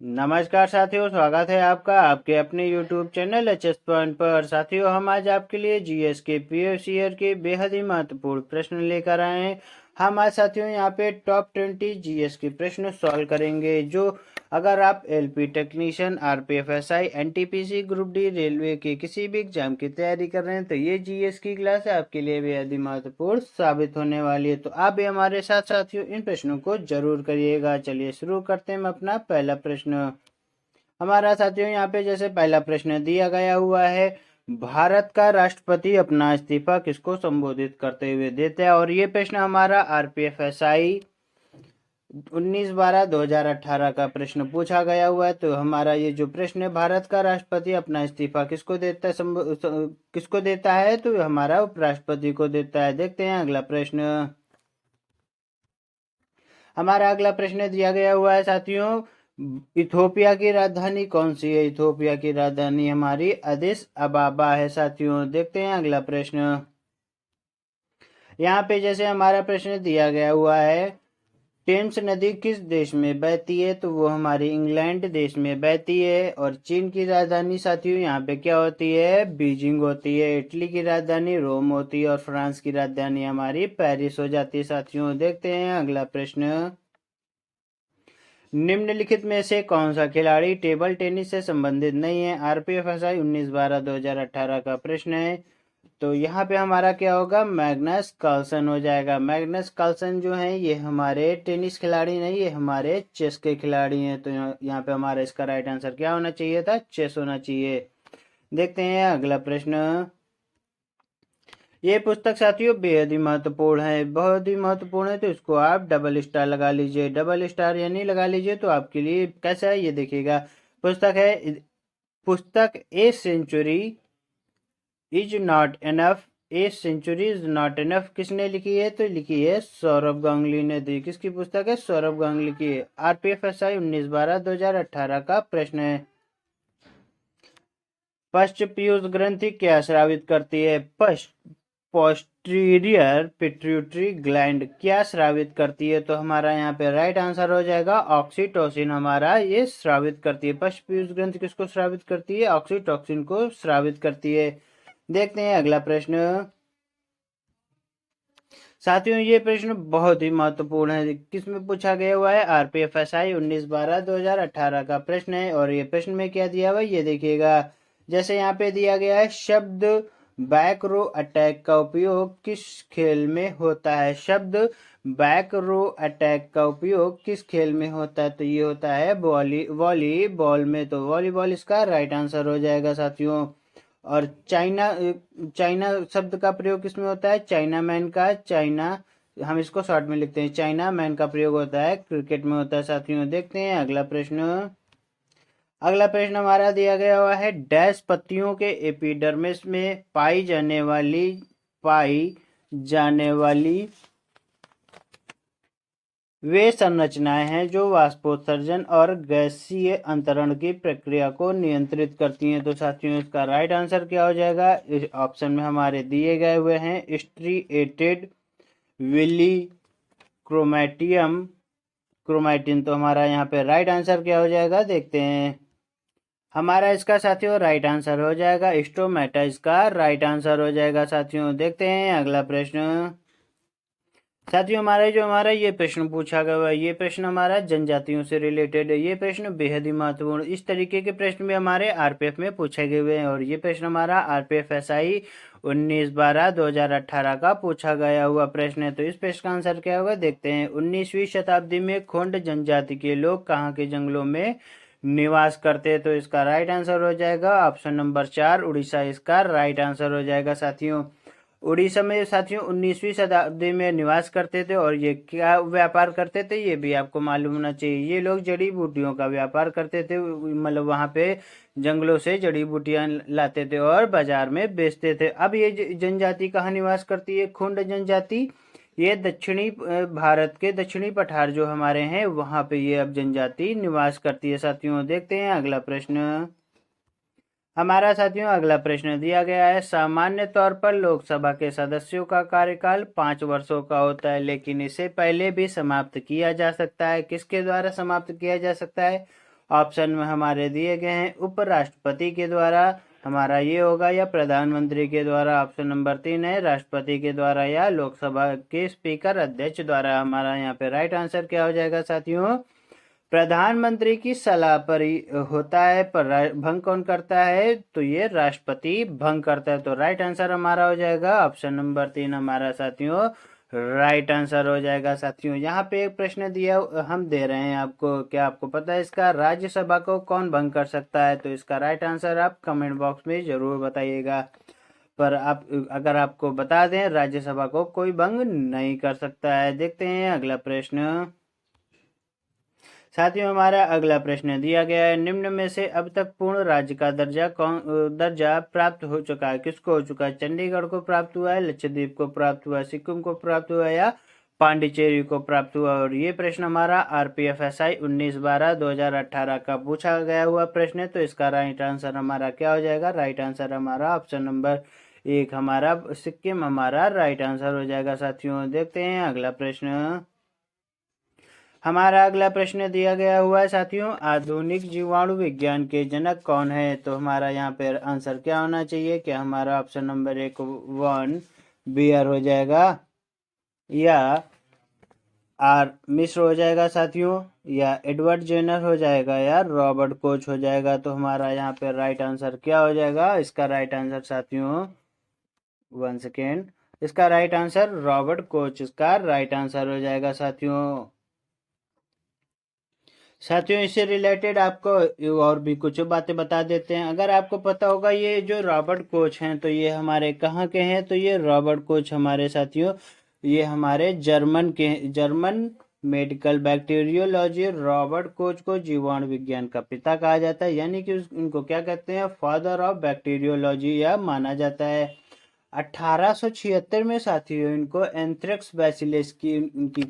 नमस्कार साथियों, स्वागत है आपका आपके अपने YouTube चैनल एचएस पॉइंट पर। साथियों, हम आज आपके लिए जीएस के प्रीवियस ईयर के बेहद ही महत्वपूर्ण प्रश्न लेकर आए हैं। हम आज साथियों यहाँ पे टॉप 20 जीएस के प्रश्न सॉल्व करेंगे, जो अगर आप LP technician, RPF SI, NTPC, group D, railway के किसी भी एग्जाम की तैयारी कर रहे हैं तो ये जीएस की क्लास आपके लिए बेहद ही महत्वपूर्ण साबित होने वाली है। तो आप भी हमारे साथ साथियों इन प्रश्नों को जरूर करिएगा। चलिए शुरू करते हैं अपना पहला प्रश्न। हमारा साथियों यहाँ पे जैसे पहला प्रश्न दिया गया हुआ है, भारत का राष्ट्रपति अपना इस्तीफा किसको संबोधित करते हुए देता है। और ये प्रश्न हमारा आरपीएफएसआई 19/12/2018 का प्रश्न पूछा गया हुआ है। तो हमारा ये जो प्रश्न है, भारत का राष्ट्रपति अपना इस्तीफा किसको देता है, किसको देता है, तो हमारा उपराष्ट्रपति को देता है। देखते हैं अगला प्रश्न। हमारा अगला प्रश्न दिया गया हुआ है साथियों, इथोपिया की राजधानी कौन सी है। इथोपिया की राजधानी हमारी अदिस अबाबा है साथियों। देखते हैं अगला प्रश्न। यहाँ पे जैसे हमारा प्रश्न दिया गया हुआ है, टेम्स नदी किस देश में बहती है, तो वो हमारी इंग्लैंड देश में बहती है। और चीन की राजधानी साथियों यहाँ पे क्या होती है, बीजिंग होती है। इटली की राजधानी रोम होती है और फ्रांस की राजधानी हमारी पेरिस हो जाती है साथियों। देखते हैं अगला प्रश्न। निम्नलिखित में से कौन सा खिलाड़ी टेबल टेनिस से संबंधित नहीं है। आरपीएफएसआई 19/12/2018 का प्रश्न है। तो यहाँ पे हमारा क्या होगा, मैग्नस कार्लसन हो जाएगा। मैग्नस कार्लसन जो है ये हमारे टेनिस खिलाड़ी नहीं, ये हमारे चेस के खिलाड़ी हैं। तो यहाँ पे हमारा इसका राइट आंसर क्या होना चाहिए था, चेस होना चाहिए। देखते हैं अगला प्रश्न। ये पुस्तक साथियों बेहद ही महत्वपूर्ण है, बहुत ही महत्वपूर्ण है, तो इसको आप डबल स्टार लगा लीजिए। डबल स्टार यानी लगा लीजिए तो आपके लिए कैसा है ये देखिएगा। पुस्तक है, पुस्तक a century is not enough, a century is not enough किसने लिखी है, तो लिखी है सौरभ गांगुली ने। दी किसकी पुस्तक है, सौरभ गांगुली की है। आरपीएफएसआई 19/12/2018 का प्रश्न है, पश्च पीयूष ग्रंथि क्या स्रावित करती है। पोस्टीरियर पिट्यूटरी ग्लैंड क्या स्रावित करती है, तो हमारा यहाँ पे राइट आंसर हो जाएगा ऑक्सीटोसिन हमारा ये स्रावित करती है। पश्च पीयूष ग्रंथि किसको स्रावित करती है, ऑक्सीटोसिन को स्रावित करती है। देखते हैं अगला प्रश्न। साथियों ये प्रश्न बहुत ही महत्वपूर्ण है, किसमें पूछा गया हुआ है, आरपीएफएसआई 19/12/2018 का प्रश्न है। और ये प्रश्न में क्या दिया हुआ है ये देखिएगा। जैसे यहाँ पे दिया गया है, शब्द बैक रो अटैक का उपयोग किस खेल में होता है। शब्द बैक रो अटैक का उपयोग किस खेल में होता है, तो ये होता है वॉलीबॉल में। तो वॉलीबॉल इसका राइट आंसर हो जाएगा साथियों। और चाइना, चाइना शब्द का प्रयोग किसमें होता है, चाइना मैन का, चाइना हम इसको शॉर्ट में लिखते हैं, चाइना मैन का प्रयोग होता है क्रिकेट में होता है साथियों। देखते हैं अगला प्रश्न। अगला प्रश्न हमारा दिया गया हुआ है, डैश पत्तियों के एपिडर्मिस में पाई जाने वाली वे संरचनाएं हैं जो वाष्पोत्सर्जन और गैसीय अंतरण की प्रक्रिया को नियंत्रित करती हैं। तो साथियों इसका राइट आंसर क्या हो जाएगा, इस ऑप्शन में हमारे दिए गए हुए हैं, स्ट्रिएटेड विली क्रोमैटियम क्रोमैटिन। तो हमारा यहाँ पे राइट आंसर क्या हो जाएगा, देखते हैं। हमारा इसका साथियों राइट आंसर हो जाएगा स्टोमेटा, इसका राइट आंसर हो जाएगा साथियों। देखते हैं अगला प्रश्न। साथियों हमारा ये प्रश्न पूछा गया है, ये प्रश्न हमारा जनजातियों से रिलेटेड है। ये प्रश्न बेहद ही महत्वपूर्ण, इस तरीके के प्रश्न भी हमारे आरपीएफ में पूछे गए हुए हैं। और ये प्रश्न हमारा आरपीएफएसआई 19/12/2018 का पूछा गया हुआ प्रश्न है। तो इस प्रश्न का आंसर क्या होगा, देखते हैं। 19वीं शताब्दी में खोंड जनजाति के लोग कहाँ के जंगलों में निवास करते हैं, तो इसका राइट आंसर हो जाएगा ऑप्शन नंबर 4 उड़ीसा, इसका राइट आंसर हो जाएगा साथियों। उड़ीसा में साथियों 19वीं शताब्दी में निवास करते थे। और ये क्या व्यापार करते थे ये भी आपको मालूम होना चाहिए, ये लोग जड़ी बूटियों का व्यापार करते थे। मतलब वहाँ पे जंगलों से जड़ी बूटियां लाते थे और बाजार में बेचते थे। अब ये जनजाति कहाँ निवास करती है, खुंड जनजाति, ये दक्षिणी भारत के दक्षिणी पठार जो हमारे हैं वहाँ पे ये अब जनजाति निवास करती है साथियों। देखते हैं अगला प्रश्न। हमारा साथियों अगला प्रश्न दिया गया है, सामान्य तौर पर लोकसभा के सदस्यों का कार्यकाल 5 वर्षों का होता है, लेकिन इसे पहले भी समाप्त किया जा सकता है। किसके द्वारा समाप्त किया जा सकता है, ऑप्शन में हमारे दिए गए हैं उपराष्ट्रपति के द्वारा, हमारा ये होगा, या प्रधानमंत्री के द्वारा। ऑप्शन नंबर 3 है राष्ट्रपति के द्वारा या लोकसभा के स्पीकर अध्यक्ष द्वारा। हमारा यहाँ पे राइट आंसर क्या हो जाएगा साथियों? प्रधानमंत्री की सलाह पर ही होता है, पर भंग कौन करता है? तो ये राष्ट्रपति भंग करता है। तो राइट आंसर हमारा हो जाएगा ऑप्शन नंबर 3 हमारा साथियों राइट आंसर हो जाएगा। साथियों यहाँ पे एक प्रश्न दिया हम दे रहे हैं आपको, क्या आपको पता है इसका? राज्यसभा को कौन भंग कर सकता है? तो इसका राइट आंसर आप कमेंट बॉक्स में जरूर बताइएगा। पर आप अगर आपको बता दें, राज्यसभा को कोई भंग नहीं कर सकता है। देखते हैं अगला प्रश्न। साथियों हमारा अगला प्रश्न दिया गया है, निम्न में से अब तक पूर्ण राज्य का दर्जा प्राप्त हो चुका है, किसको हो चुका है? चंडीगढ़ को प्राप्त हुआ है, लक्षद्वीप को प्राप्त हुआ है, सिक्किम को प्राप्त हुआ है, या पांडिचेरी को प्राप्त हुआ? और ये प्रश्न हमारा RPFSI 19/12/2018 का पूछा गया हुआ प्रश्न है। तो इसका राइट आंसर हमारा क्या हो जाएगा? राइट आंसर हमारा ऑप्शन नंबर 1 हमारा सिक्किम हमारा राइट आंसर हो जाएगा। साथियों देखते हैं अगला प्रश्न। हमारा अगला प्रश्न दिया गया हुआ है साथियों, आधुनिक जीवाणु विज्ञान के जनक कौन है? तो हमारा यहाँ पे आंसर क्या होना चाहिए? क्या हमारा ऑप्शन नंबर 1 वन बियर हो जाएगा, या आर मिश्र हो जाएगा साथियों, या एडवर्ड जेनर हो जाएगा, या रॉबर्ट कोच हो जाएगा? तो हमारा यहाँ पे राइट आंसर क्या हो जाएगा? इसका राइट आंसर साथियों 1 सेकेंड, इसका राइट आंसर रॉबर्ट कोच इसका राइट आंसर हो जाएगा। साथियों इससे रिलेटेड आपको और भी कुछ बातें बता देते हैं। अगर आपको पता होगा, ये जो रॉबर्ट कोच हैं तो ये हमारे कहाँ के हैं? तो ये रॉबर्ट कोच हमारे साथियों ये हमारे German medical bacteriology Robert Koch को जीवाणु विज्ञान का पिता कहा जाता है, यानी कि इनको क्या कहते हैं? फादर ऑफ बैक्टीरियोलॉजी या माना जाता है। 1876 में साथियों इनको एंथ्रेक्स बैसिलस की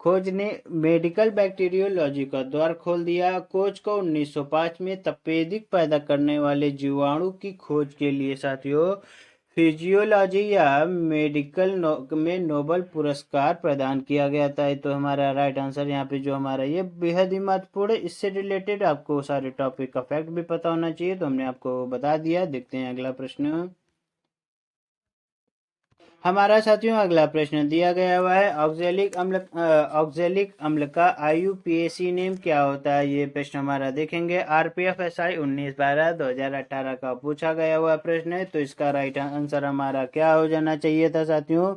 खोज ने मेडिकल बैक्टीरियोलॉजी का द्वार खोल दिया। कोच को 1905 में तपेदिक पैदा करने वाले जीवाणु की खोज के लिए साथियों फिजियोलॉजी या मेडिकल में नोबेल पुरस्कार प्रदान किया गया था। तो हमारा राइट आंसर यहाँ पे जो हमारा ये बेहद ही महत्वपूर्ण है। इससे रिलेटेड आपको सारे टॉपिक का फैक्ट भी पता होना चाहिए, तो हमने आपको बता दिया। देखते हैं अगला प्रश्न। हमारा साथियों अगला प्रश्न दिया गया हुआ है, ऑक्जेलिक अम्ल का IUPAC नेम क्या होता है? ये प्रश्न हमारा देखेंगे RPFSI 19/12/2018 का पूछा गया हुआ प्रश्न है। तो इसका राइट आंसर हमारा क्या हो जाना चाहिए था साथियों?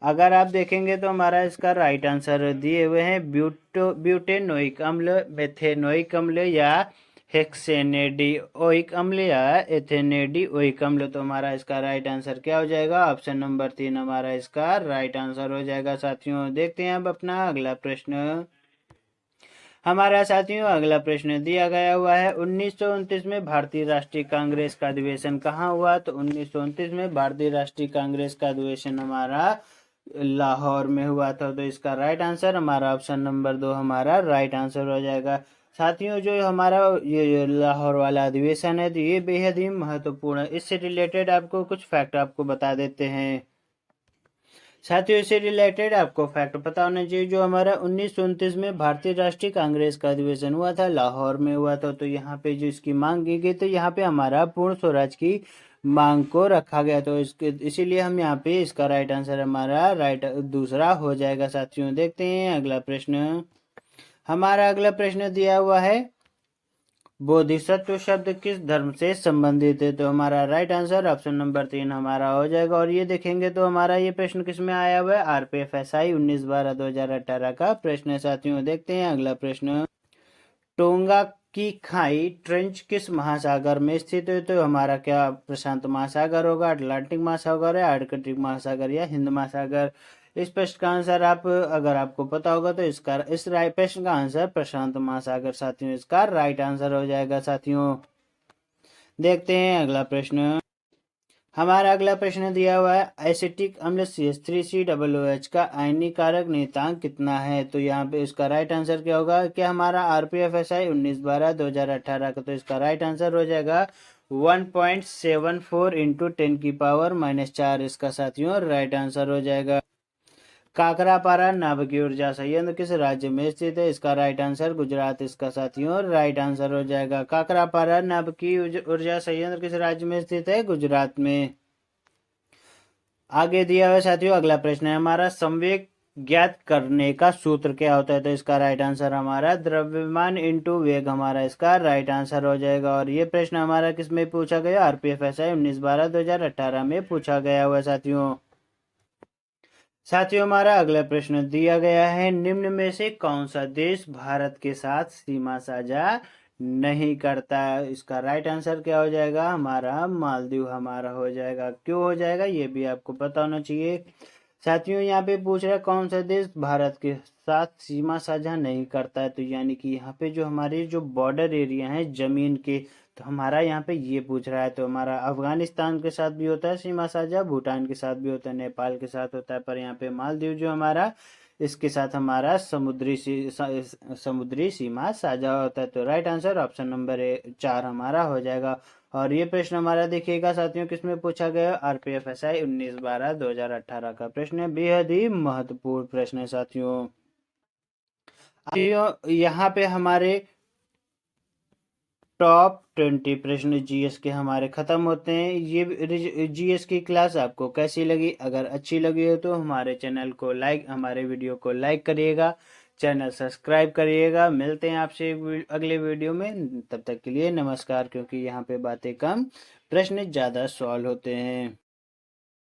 अगर आप देखेंगे तो हमारा इसका राइट आंसर दिए हुए हैं ब्यूटेनोइक अम्ल, मेथेनोइक अम्ल, या हेक्सेनेडिओइक अम्ल, या एथेनेडिओइक अम्ल। तो हमारा इसका राइट आंसर क्या हो जाएगा? ऑप्शन नंबर 3 हमारा इसका राइट आंसर हो जाएगा। साथियों देखते हैं अब अपना अगला प्रश्न। हमारा साथियों अगला प्रश्न दिया गया हुआ है, 1929 में भारतीय राष्ट्रीय कांग्रेस का अधिवेशन कहाँ हुआ? तो 1929 में भारतीय राष्ट्रीय कांग्रेस का अधिवेशन हमारा लाहौर में हुआ था। तो इसका राइट आंसर हमारा ऑप्शन नंबर 2 हमारा राइट आंसर हो जाएगा। साथियों जो हमारा ये लाहौर वाला अधिवेशन है तो ये बेहद ही महत्वपूर्ण है। इससे रिलेटेड आपको कुछ फैक्ट आपको बता देते हैं। साथियों इससे रिलेटेड आपको फैक्ट पता होना चाहिए, जो हमारा 1929 में भारतीय राष्ट्रीय कांग्रेस का अधिवेशन हुआ था, लाहौर में हुआ था। तो यहाँ पे जो इसकी मांग की गई, तो यहाँ पे हमारा पूर्ण स्वराज की मांग को रखा गया। तो इसीलिए हम यहाँ पे इसका राइट आंसर हमारा राइट दूसरा हो जाएगा। साथियों देखते हैं अगला प्रश्न। हमारा अगला प्रश्न दिया हुआ है, बोधिसत्व शब्द किस धर्म से संबंधित है? तो हमारा राइट आंसर ऑप्शन नंबर 3 हमारा हो जाएगा। और ये देखेंगे तो हमारा ये प्रश्न किस में आया हुआ है? RPFSI 19/12/2018 का प्रश्न है। साथियों देखते हैं अगला प्रश्न। टोंगा की खाई ट्रेंच किस महासागर में स्थित है? तो हमारा क्या प्रशांत महासागर होगा, अटलांटिक महासागर, या आर्कटिक महासागर, या हिंद महासागर? इस प्रश्न का आंसर आप अगर आपको पता होगा तो इस प्रश्न का आंसर प्रशांत महासागर साथियों इसका राइट आंसर हो जाएगा। साथियों देखते हैं अगला प्रश्न। हमारा अगला प्रश्न दिया हुआ है, एसिटिक अम्ल CH3COOH का आयनीय कारक नियतांक कितना है? तो यहाँ पे इसका राइट आंसर क्या होगा? क्या हमारा RPFSI 19/12/2018 का? तो इसका राइट आंसर हो जाएगा 1.74 × 10⁻⁴ इसका साथियों राइट आंसर हो जाएगा। काकरापारा नाभिकीय ऊर्जा संयंत्र किस राज्य में स्थित है? इसका राइट आंसर गुजरात इसका साथियों राइट आंसर हो जाएगा। काकरापारा नाभिकीय ऊर्जा संयंत्र किस राज्य में स्थित है? गुजरात में। आगे दिया हुआ साथियों अगला प्रश्न है हमारा, संवेग ज्ञात करने का सूत्र क्या होता है? तो इसका राइट आंसर हमारा द्रव्यमान इंटू वेग हमारा इसका राइट आंसर हो जाएगा। और ये प्रश्न हमारा किस में पूछा गया? आरपीएफएसआई 19/12/2018 में पूछा गया हुआ साथियों। साथियों हमारा अगला प्रश्न दिया गया है, निम्न में से कौन सा देश भारत के साथ सीमा साझा नहीं करता? इसका राइट आंसर क्या हो जाएगा? हमारा मालदीव हमारा हो जाएगा। क्यों हो जाएगा ये भी आपको पता होना चाहिए। साथियों यहाँ पे पूछ रहा है कौन सा देश भारत के साथ सीमा साझा नहीं करता है, तो यानी कि यहाँ पे जो हमारे जो बॉर्डर एरिया है जमीन के, तो हमारा यहाँ पे ये पूछ रहा है। तो हमारा अफगानिस्तान के साथ भी होता है सीमा साझा, भूटान के साथ भी होता है, नेपाल के साथ होता है, पर यहाँ पे मालदीव जो हमारा इसके साथ हमारा समुद्री सीमा साझा होता है। तो राइट आंसर ऑप्शन नंबर 4 हमारा हो जाएगा। और ये प्रश्न हमारा देखिएगा साथियों किसमें पूछा गया? आरपीएफएसआई 19/12/2018 का प्रश्न है, बेहद ही महत्वपूर्ण प्रश्न है साथियों। यहाँ पे हमारे टॉप 20 प्रश्न जीएस के हमारे खत्म होते हैं। ये जीएस की क्लास आपको कैसी लगी? अगर अच्छी लगी हो तो हमारे चैनल को हमारे वीडियो को लाइक करिएगा, चैनल सब्सक्राइब करिएगा। मिलते हैं आपसे अगले वीडियो में, तब तक के लिए नमस्कार। क्योंकि यहाँ पे बातें कम प्रश्न ज़्यादा सॉल्व होते हैं।